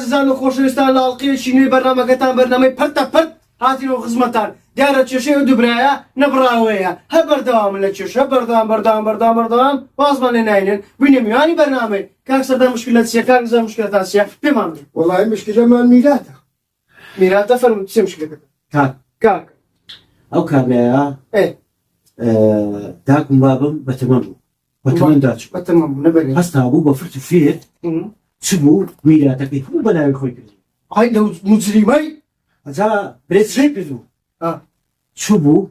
عزیزان و خۆشەویستان لاڵقەیەکی نوێی بەرنامەکەتان بەرنامەی پەرتە پەرت هاتینەوە خزمەتان دیارە کێشەی و دووبرایە نەبڕاوەیە هە بەردەوامن لە کێشە بەردەوام وازمان لێ ناینێن بووینە میوانی بەرنامەی کاک سەردار مشکلات چییە کاک زە مشکلاتان چییە پێمان بڵێ وەڵای مشکلەمان میراتە میراتە فەرموو چێ مشکلەکەت کاک ئەو کابرایە داکم بابم بەتەمەم بوو بەتەمەم داچوو بەتەمەم بوو نەبەرێ هەستا بوو بە فرت و فێر چ بوو میراتەکەی هەموو بەناوی خۆی کرد ئای لەو موجریمەی ئەجا برێتشەی کردو چ بوو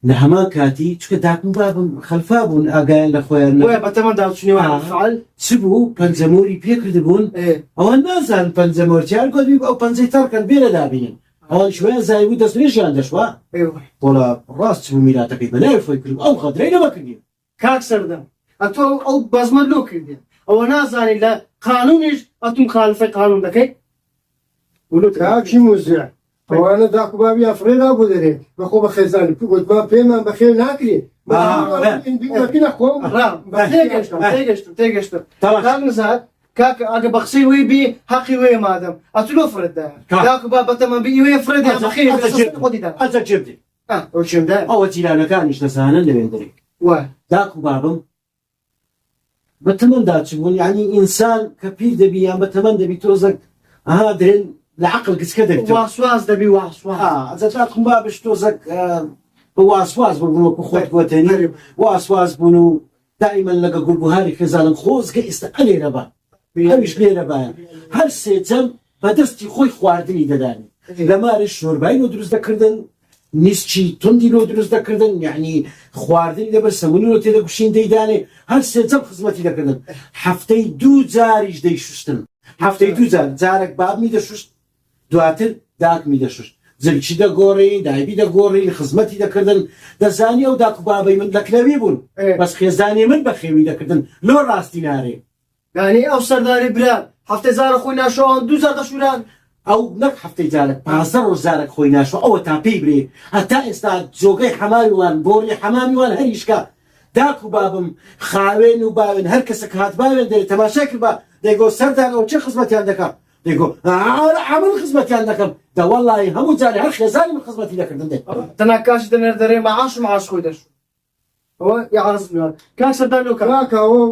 لە هەمان کاتی چکە داکم بابم خەلفا بوون ئاگایان لە خۆیان وای بەتەمەم داچوونەوە فعال چ بوو پەنجەمۆری پێکرد بوون ئەوە نازان پەنجەمۆرچیان گوتی ئەو پەنجەی تاڕکەن بێرە دابینن ئەوان شوێن زای بوو دەستێژیان دەشوا وڵا ڕاست چ بوو میراتەکەی بەناوی خۆی کرد ئەو خەترەی نەمەکردین کاک سەردار ئەتۆ ئەو بەزمە لۆ کردێن ئەوە نازانی لە قانونیش ئەتون خالفەی قانون دەکەیت کاکی موزیع ئەوانە داکو بابی ئەفرێدا بۆ دەرێت بەخۆ بە خێزانی گوتما پێمان بەخێر ناکرێت تێگەشتم کاک نزار کاک ئەگە بە قسەی وێ بێ حەقی وێ مادەم ئەتو لۆ فرەتدا داکو با بەتەمەن بی وێ فرەدا بەخێر خۆدیدا ئەجا چێبدێ ئەو چێمدا ئەوە جیرانەکانیش دەزانن لەوێن دەرێ وای داکو بابم بەتەمەندا چ بوون یعنی ئینسان کە پیر دەبی یان بەتەمەن دەبی تۆزێک ئەها درێن لە عەقڵ گچکە دەبێت واسواز دەبی واسواز ئەجا داکم بابش تۆزێک بە واسواز بوون وەکو خۆت گوتێنی واسواز بوون و دائیمەن لەگە گوڵبوهاری خێزانم خۆزگە ئێستا ئەلێرە بە ئەویش لێرە بایە هەر سێجەم بەدەستی خۆی خواردنی دەدانی لەمارش شۆربای لۆ دروست دەکردن نیسکی توندی لۆ دروست دەکردن یعنی خواردنی لەبەر سەمونی لۆ تێدە گوشین دەیدانێ هەر سێجەم خزمەتی دەکردن هەفتەی 2 جاریش دەیشوشتن هەفتەی 2 جار جارێک بابمی دەشوشت دواتر داکمی دەشوشت زلکی دەگۆڕی دایبی دەگۆڕی خزمەتی دەکردن دەزانی ئەو داکو بابەی من لەکلەوی بوون بەس خێزانی من بە خێوی دەکردن لۆ ڕاستی نارێ یعنی ئەو سەرداری برا هەفتەی زارە خۆی ناشۆن 2 جار دەشوران ئەو نەک هەفتەی جارێک 15 ڕۆژارێک خۆی ناشۆ ئەوە تا پێی برێ هەتا ئێستا جۆگەی حەمامیوان بۆڕی حەمامیوان هەریشکە داکو بابم خاوێن و باوێن هەر کەسێک هات باوێن دەرێت تەماشای کرد بە دەیگۆ سەردار ئەو چه خزمەتیان دەکەم دەیگۆ من خزمەتیان دەکەم دەوەڵی هەموو جارێ هەر خێزانی من خزمەتی دەکردن دێ تەنها کاش دەنێر دەرێ معاش خۆی دەشت ئەوە یاعرز میوان کاک سەردار لۆ کاکەوە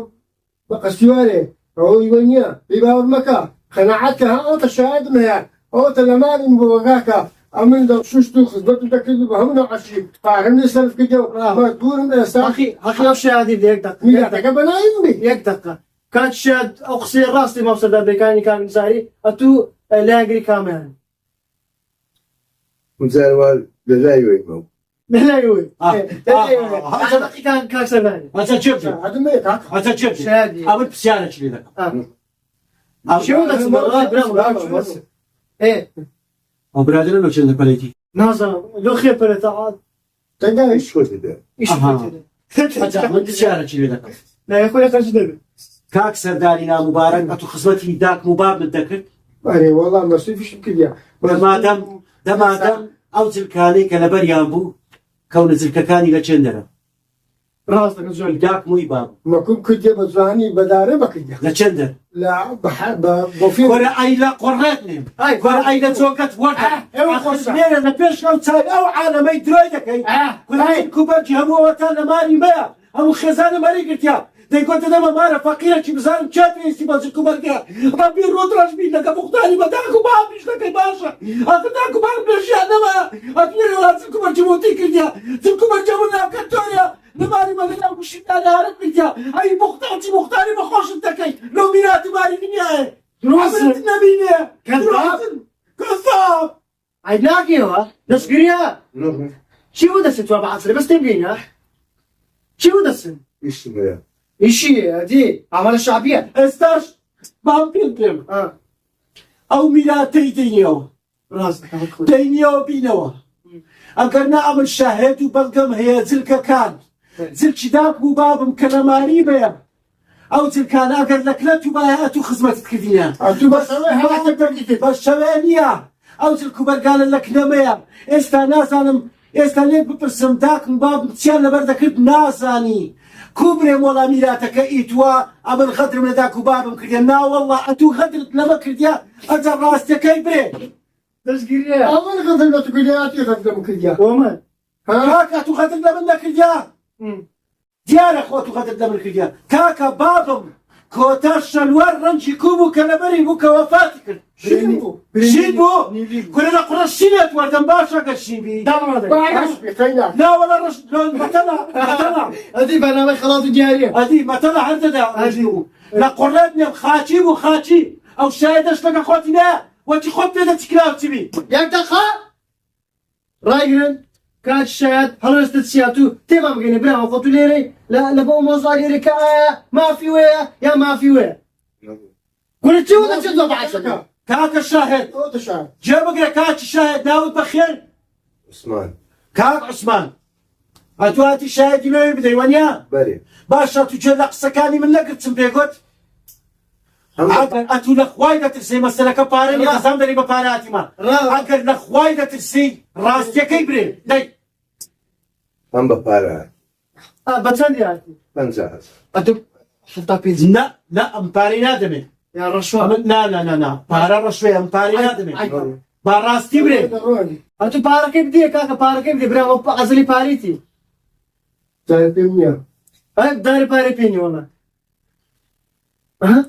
بە قەسیوارێ ئەوەی وە نییە پێی باوەڕ مەکە قەناعەتکە ئەوتە شایدم هەیە ئەوتە لە مالم بۆ وەگاکە ئەمن دە شوشت و خزمەت دەکرد بە هەموو نەعەشی پاهەندی سەرف کردەوە دوورم ئێستا حەقی ئەو شایدی لە 1 دقیقە میلاتەکە بەنایم بێ 1 دقیقە کاک شاید ئەو قسەی ڕاستی ماو سەرداربەکانی کاک نزاری ئەتوو لایەنگری کامیان وزاروال لەلای وێکمە لەلای وێ دقیقان کاک سەرداری ئەجا چێبدێ عدمەیە کاک ئەجا چێبدێ شایدی ئەوە پرسیارێکی لێ دەکەم شێوە دەچم بەڵای برام ئەو برادرە لۆ چێندە پەلەیتی نازانم لۆ خێ پەرێتە عاد تەنگا هیچ خۆت دەدە ئەجا من پرسیارێکی لێ دەکەم لای خۆی قەرش دەبێت کاک سەرداری ناموبارەک ئەتوو خزمەتی داکم و بابت دەکرد ئەرێ وەڵام مەسوفیشم کردیا دەمادەم ئەو جلکانەی کە لەبەریان بوو کەونە جلکەکانی لە چێندەرە ڕاست دەکەم زۆر داکمووی باب مەکوم کردێ بە زوانی بەدارە بەکردیا لە چێندەر لە بۆفی وەرە ئەی لە قڕێت نیم وەرە ئەی لە جۆکەت وەرە لە پێش ئەو چای ئەو عالەمەی درۆی دەکەی کوبەرکی هەمووەوەتان لە ماری مەیە هەموو خێزانە مەری گرتیا دەیگوتە دەمە مارە فەقیرێکی بزانم چێ پێویستی بە کوبەرگە ڕەبی ڕۆدڕەش بین لەگە بوختانی بە داک و بابیش دەکەی باشە ئەکە داک و باب پێشیان نەما ئەتوێنێ وڵات کوبەرکی موتی کردیا کوبەرجە من ناکەن تۆریە لەماری مەگەنا گوشیدا لارت بردیا ئەی بوختاچی بوختانی بەخۆشت دەکەی لەو میراتی ماری دنیاە درۆزت نەبینێ کەساب ئەی ناکەوە دەستگریە چی بوو دەسێت تۆ بە عەسرە بەستێ بگەینە چی بوو دەسن ئیشتم هەیە ئیشی دی ئامانە شعبیە ئێستاش بام پێم ئەو میراتەی دەینەوە ڕاست دەکەم دەینەوە بینەوە ئەگەر نا ئەمن شاهێت و بەڵگەم هەیە جلکەکان جلکی داکم و بابم کە لەماری بەیە ئەو جلکان ئەگەر لە کلەت و بایەت و خزمەتت کردینە بە شەوێ نییە ئەو جلک و بەرگانە لە کنەمەیە ئێستا نازانم ئێستا لێت بپرسم داکم بابم چیان لەبەر دەکرد نازانی كوبري مولا ميلاتك إيتوا أما الغدر من ذاك وبابم كردنا والله أتو غدرت لما كرديا أجر راستك بري تشكيلية أول غزل لا تقول يا أتي غزل مكريا ومن ها كاكا أتو غدر لما كرديا ديار أخواتو غدر لما كرديا كاكا بابم كوتا شلوار رنجي كوبو كلمري بوكا وفاتك شنو شيبو كلنا قرا الشينات وردن باشا قشيبي بعرف بخينا لا ولا رش مثلا هذه برنامج خلاص جارية هذه مثلا عندنا لا قراتنا بخاتي وخاتي او شاهدش لك اخواتنا وانت خد بيدك تكلاو تبي يكتخا رايجرن كات شاد هلست سياتو تمام جيني برا خطو ليري لا لبو موضوع ليري ما في ويا يا ما في ويا كل شيء ولا شيء ضبع كاك الشاهد أو تشاهد جابك كاك الشاهد داود بخير عثمان كاك عثمان اتواتي شاهد ما يبدا وانيا بري باشا تجلق سكاني من لقد تنبيقت اتو لخوايدة ترسي مسألة كبارين يا زمدري بباراتي ما اگر لخوايدة ترسي راستي كيبري داي هم ببارا بتسند يا بنزاز أدب حتى بينزل لا امباري نادمي يا رشوة لا بارا رشوي امباري نادمي باراستي بري أنتو بارا كيف دي كاكا بارا كيف دي برا مو عزلي باريتي تعرفني أنا داري باري بيني والله ها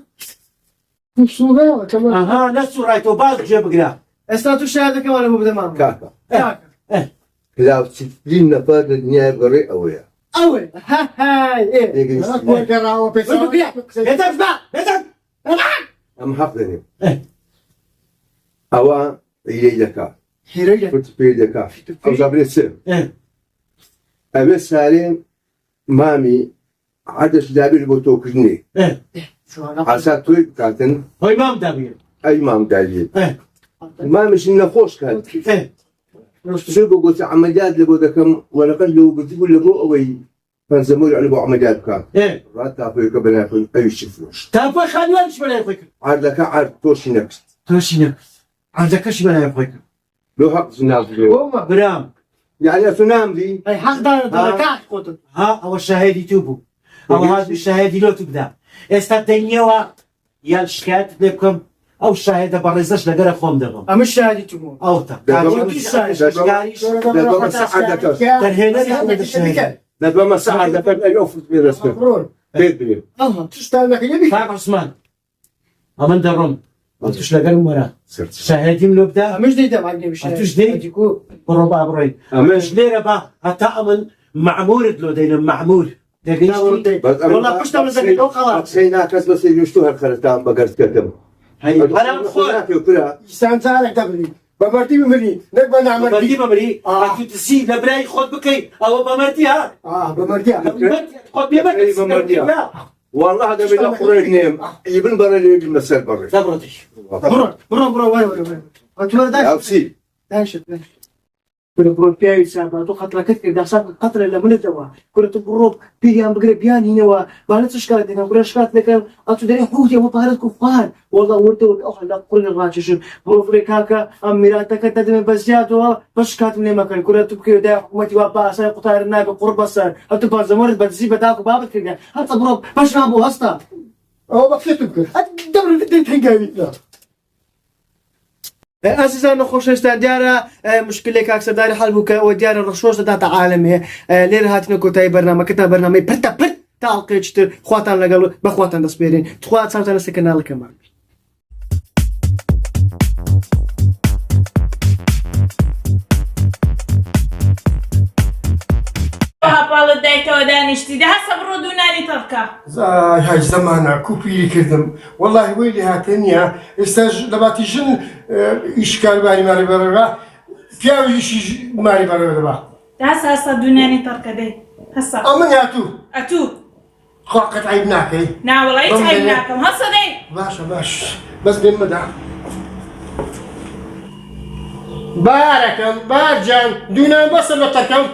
مبسوطة كمان اها نسو رايتو باز جيب قرا استاتو شاهدك ولا مو بدمام كاكا كاكا لو 60 نفر الدنيا بري أويا أول هاي إيه أنا أقول كراوة بس بيتك اسمع بيتك أم حقني أوا إلي دكا حيرية كنت في دكا أو زبري سير ايه أبي سالم مامي عدش دابير بوتو كجني ايه شو أنا عسى توي كاتن هو امام دابير أي مام دالي ايه ما مش إنه خوش كان ايه شو بقول عمليات لبو دكم ولا قال له بتقول لبو أوي فنزمور على بو عمليات كان ايه راتب في قبل ياكل أي شيء فلوس تابع خلينا نشوف ولا يفكر عاد عاد توشي نكست توشينا عندك ايش ولا يفكر لو حق سناب لو هما برام يعني سنام دي أي حق دار كاك قطن ها او الشهادة يتوبوا او هذا الشهادة لو تبدا استدنيوا يا الشكات لكم او الشهادة برزش لقرا خوم دغم أمش شاهدي تمون او تا لما مساعدة ترهينا نحن الشهادة لما مساعدة أي أوفر برسمه مبرور بيبي الله تستاهل يبي كاك عثمان امن درم انتوش لقرا مرا صرت شهادة من لبدا أمش دي دم عقلي بشاهد أنتوش دي؟ أديكو بربع بري مش ليه با حتى امن معمور دلو دينا معمور والله كشتا من ذلك أو خلاص سينا كاس بس يجوشتو هالخرطان بقرت كتم انا مخوات يسان تعالك تبري بمرتي بمري نقبل بمرتي نعمل بمري انتو تسي لبراي خود بكي او بمرتي ها بمرتي خود بمرتي والله هذا من أخرج نيم يبن برا اللي يجي مسال برا صبرتي برو وين أنتو ما داش أوسي داش برو بياي سابا تو خطرة كتير ده سابا خطرة اللي من الدواء كنت برو بيان بقرب بيان هنا وبعدين تشكال دينا ولا شكات لكن أنتو دري حوتي وطهرت كفار والله ورتو أخ لا كل الراجش برو فريكاكا أميراتك تدم بزيادة بس كات من مكان كل تبكي ده حكومتي وابا ساي قطار الناقة قرب صار أنتو بازمرد بتزي بداك بابك كذا حتى برو باش نابو هستا أو بكتب كده الدبر اللي تنقابي أساسا خوششتان ديارة مشكلة كاكسر داري حل بوكا وديارة رشوش داتا عالمية لير هاتنا كوتاي برنامج كتا برنامج برتا برت تعلقي تشتر خواتان لقالو بخواتان دسبيرين تخوات سامتان سكنا لكمان هاپاڵت دایکەوە دانیشتی هەسە بڕۆ دوونانی تەڕکە زای هاي زمانە کوپیری کردم والله ویلی هاتنیە ئێستاش دەباتی ژن ئیشکاربانی ماری بەرەوە پیاویشی ماری بەرەوە دەبا هەسە هەسە دوونانی تەڕکە دەی هەسە ئەمن هاتوو ئەتوو خواقت عیب ناکەی ناوەڵی چای ناکەم هەسە دەی باشە باش بەس بێن مەدا بارەکەم بارجان دوونان بەسە بە تەکەم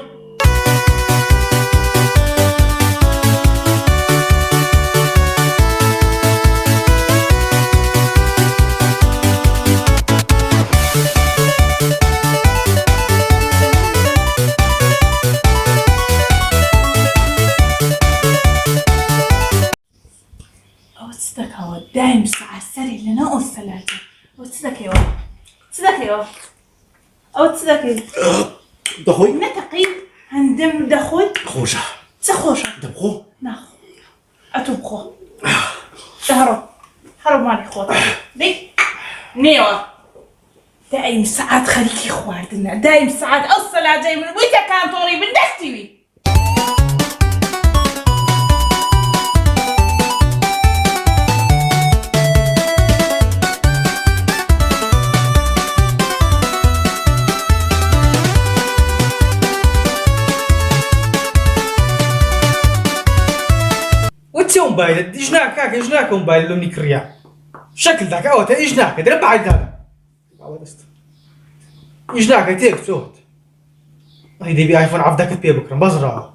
سەلاجە ئەو چ دەکەیەوە چ دەکەیەوە ئەو چ دەکەی دەخۆی نەتەقی هەندەم دەخۆیت خۆشە چ خۆشە دەبخۆ ناخۆ ئەتۆ بخۆ هەڕۆ هەڕۆ ماڵی خۆت دەی نێوە دائم سعات خەریکی خواردنە دائم سعات ئەو سەلاجەی من بوویتە کانتۆڕی من دەستیوی وتسوي موبايل ايش ناك ايش ناك موبايل لو نكريا شكل ذاك اوت ايش ناك درب بعد هذا ايش ناك تيك صوت هيدي بي ايفون عفدك تبي بكره بزرع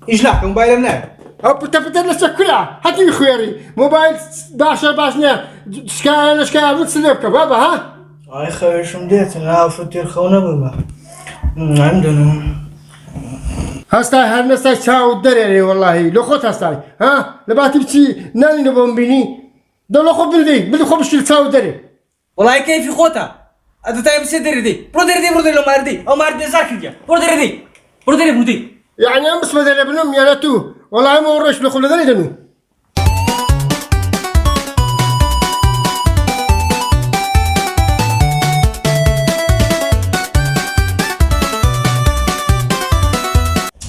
ايش ناك موبايل منين هو بتبدل لسه كلها هاتي خيري موبايل 11 باشنا شكاية متسلبك بابا ها اي خوي شو مديت انا فطير خونا بما عندنا هستاي هالنستاي تساو الدريري والله لو خوت هستاي ها لباتي بتي ناني نبون بيني دو لو خو بدي خو بشي تساو الدري والله كيف خوتا هذا تايم سيدري دي برودري لو ماردي او ماردي زاكيا برودري يعني ام بس بدل ابنهم يا لاتو والله ما ورش لو خو لذني دنو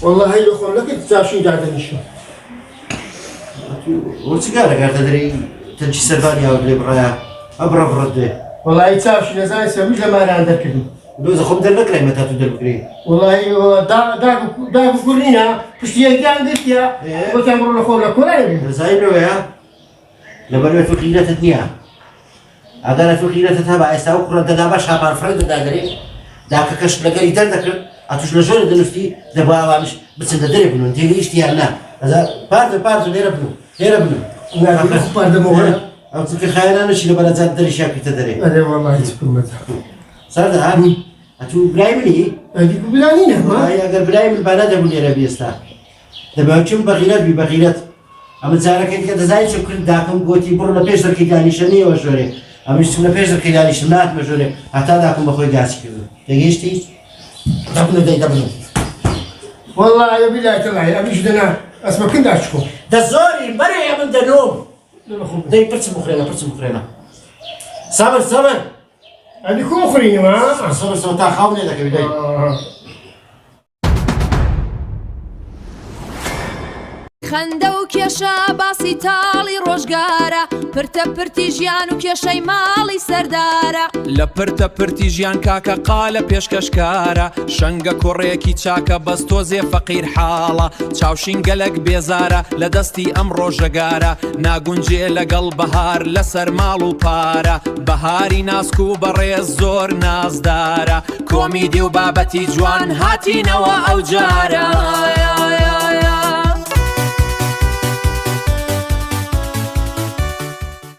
والله هي لو خو لك تساشي دادني شو وسيجارة قاعد تدري تنشي سربانيا ولا برا أبرا برده والله يتساوي شي نزاي سوي لما انا عندك كده لوز خم درك لي متى تدر بكري والله دا كلنا بشتي كان قلت يا قلت امر لك ولا زاينو يا لبرا في قيلة الدنيا أقدر في قيلة تتابع يستوى كرة دا باش هبار فرد دا دري دا كش لقى يدردك أتوش لجول دلفتي دبوا مش بس ندري بنو انتي ليش تيارنا هذا بارد نير بنو لا خبر دموها أو تلك خيال أنا شيء لبلا زاد دري شاكي تدري هذا والله تكون مزح صار ده أتو برايمني هذيك بلانينا ما هاي أقدر برايم البنات أبو نير بيستا دبوا كم بغيرات ببغيرات أما تزارك أنت كذا زايد شو كل داكم قوتي برنا بيشتر كيداني شني وشوري أما يشتغل بيشتر كيداني شنات مجوري حتى داكم بخوي جاسي كذا تجيشتي دبنا والله يا بالله تلاقي أبيش دنا أسمع كنت أشكو دزوري مري يا من دنوم داي برسم مخرينا صبر هذه كم أخرين ما صبر تا خاوني لك بداي خەندە و کێشە باسی تاڵی ڕۆژگارە پرتە پرتی ژیان و کێشەی ماڵی سەردارە لە پرتە پرتی ژیان کاکە قالە پێشکەشکارە شەنگە کوڕێکی چاکە بەس تۆزێ فەقیر حاڵە چاوشین گەلک بێزارە لە دەستی ئەم ڕۆژەگارە ناگونجێ لەگەڵ بەهار لەسەر ماڵ و پارە بەهاری ناسک و بەڕێز زۆر نازدارە کۆمیدی و بابەتی جوان هاتینەوە ئەو جارە